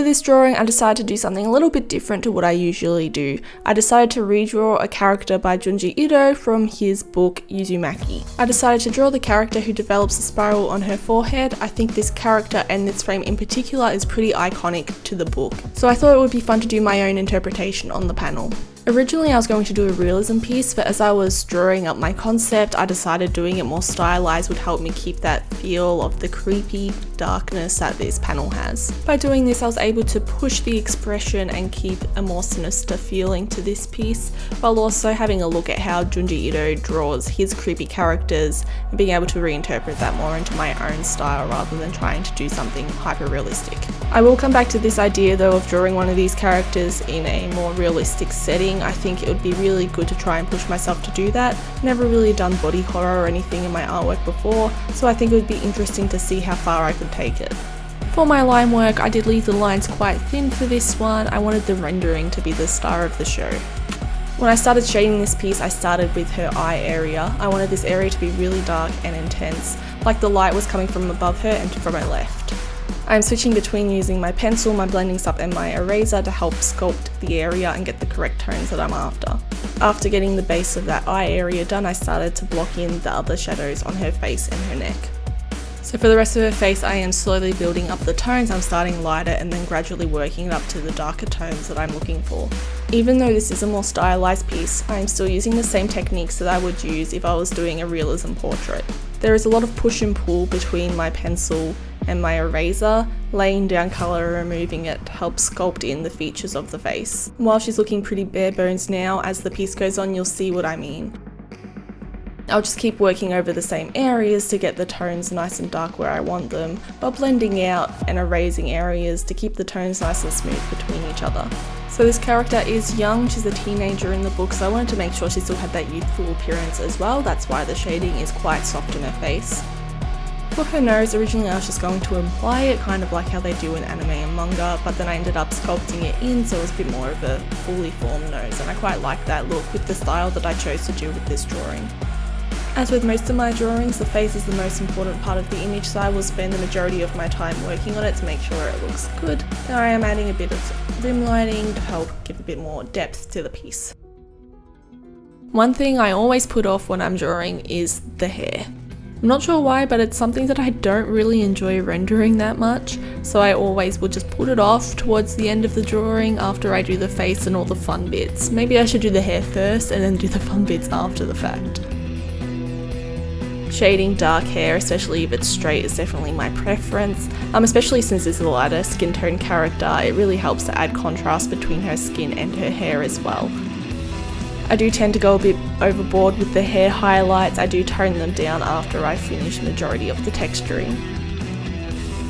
this drawing, I decided to do something a little bit different to what I usually do. I decided to redraw a character by Junji Ito from his book Uzumaki. I decided to draw the character who develops a spiral on her forehead. I think this character and this frame in particular is pretty iconic to the book, so I thought it would be fun to do my own interpretation on the panel. Originally I was going to do a realism piece, but as I was drawing up my concept, I decided doing it more stylized would help me keep that feel of the creepy darkness that this panel has. By doing this, I was able to push the expression and keep a more sinister feeling to this piece, while also having a look at how Junji Ito draws his creepy characters and being able to reinterpret that more into my own style rather than trying to do something hyper-realistic. I will come back to this idea though of drawing one of these characters in a more realistic setting. I think it would be really good to try and push myself to do that. Never really done body horror or anything in my artwork before, so I think it would be interesting to see how far I could take it. For my line work, I did leave the lines quite thin for this one. I wanted the rendering to be the star of the show. When I started shading this piece, I started with her eye area. I wanted this area to be really dark and intense, like the light was coming from above her and from her left. I'm switching between using my pencil, my blending stuff and my eraser to help sculpt the area and get the correct tones that I'm after. After getting the base of that eye area done, I started to block in the other shadows on her face and her neck. So for the rest of her face, I am slowly building up the tones. I'm starting lighter and then gradually working it up to the darker tones that I'm looking for. Even though this is a more stylized piece, I am still using the same techniques that I would use if I was doing a realism portrait. There is a lot of push and pull between my pencil and my eraser, laying down colour and removing it to help sculpt in the features of the face. While she's looking pretty bare bones now, as the piece goes on you'll see what I mean. I'll just keep working over the same areas to get the tones nice and dark where I want them, while blending out and erasing areas to keep the tones nice and smooth between each other. So this character is young, she's a teenager in the book, so I wanted to make sure she still had that youthful appearance as well. That's why the shading is quite soft in her face. For her nose, originally I was just going to imply it, kind of like how they do in anime and manga, but then I ended up sculpting it in so it was a bit more of a fully formed nose, and I quite like that look with the style that I chose to do with this drawing. As with most of my drawings, the face is the most important part of the image, so I will spend the majority of my time working on it to make sure it looks good. Now I am adding a bit of rim lighting to help give a bit more depth to the piece. One thing I always put off when I'm drawing is the hair. I'm not sure why, but it's something that I don't really enjoy rendering that much, so I always would just put it off towards the end of the drawing after I do the face and all the fun bits. Maybe I should do the hair first and then do the fun bits after the fact. Shading dark hair, especially if it's straight, is definitely my preference, especially since this is a lighter skin tone character. It really helps to add contrast between her skin and her hair as well. I do tend to go a bit overboard with the hair highlights. I do tone them down after I finish the majority of the texturing.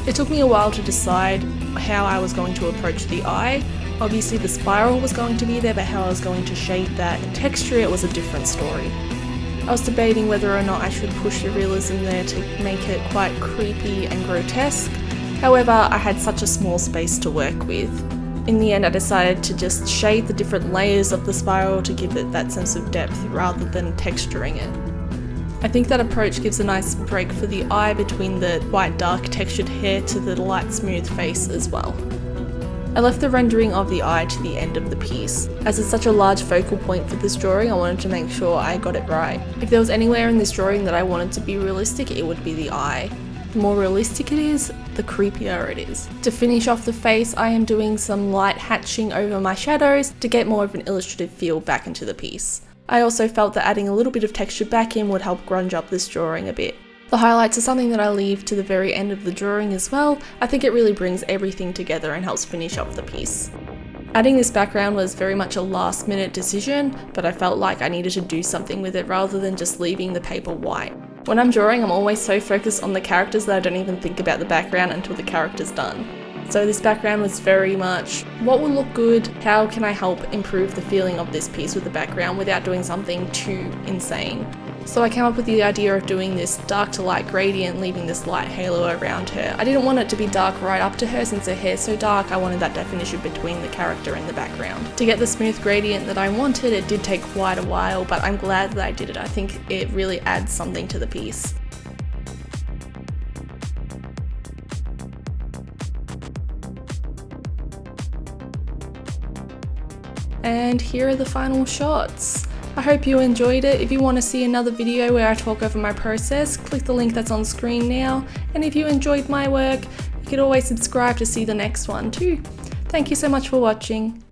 It took me a while to decide how I was going to approach the eye. Obviously the spiral was going to be there, but how I was going to shape that and texture it was a different story. I was debating whether or not I should push the realism there to make it quite creepy and grotesque. However, I had such a small space to work with. In the end, I decided to just shade the different layers of the spiral to give it that sense of depth rather than texturing it. I think that approach gives a nice break for the eye between the quite dark textured hair to the light smooth face as well. I left the rendering of the eye to the end of the piece. As it's such a large focal point for this drawing, I wanted to make sure I got it right. If there was anywhere in this drawing that I wanted to be realistic, it would be the eye. The more realistic it is, the creepier it is. To finish off the face, I am doing some light hatching over my shadows to get more of an illustrative feel back into the piece. I also felt that adding a little bit of texture back in would help grunge up this drawing a bit. The highlights are something that I leave to the very end of the drawing as well. I think it really brings everything together and helps finish off the piece. Adding this background was very much a last minute decision, but I felt like I needed to do something with it rather than just leaving the paper white. When I'm drawing, I'm always so focused on the characters that I don't even think about the background until the character's done. So this background was very much, what will look good? How can I help improve the feeling of this piece with the background without doing something too insane? So I came up with the idea of doing this dark to light gradient, leaving this light halo around her. I didn't want it to be dark right up to her since her hair's so dark. I wanted that definition between the character and the background. To get the smooth gradient that I wanted, it did take quite a while, but I'm glad that I did it. I think it really adds something to the piece. and here are the final shots. I hope you enjoyed it. If you want to see another video where I talk over my process, click the link that's on screen now. And if you enjoyed my work, you could always subscribe to see the next one too. Thank you so much for watching.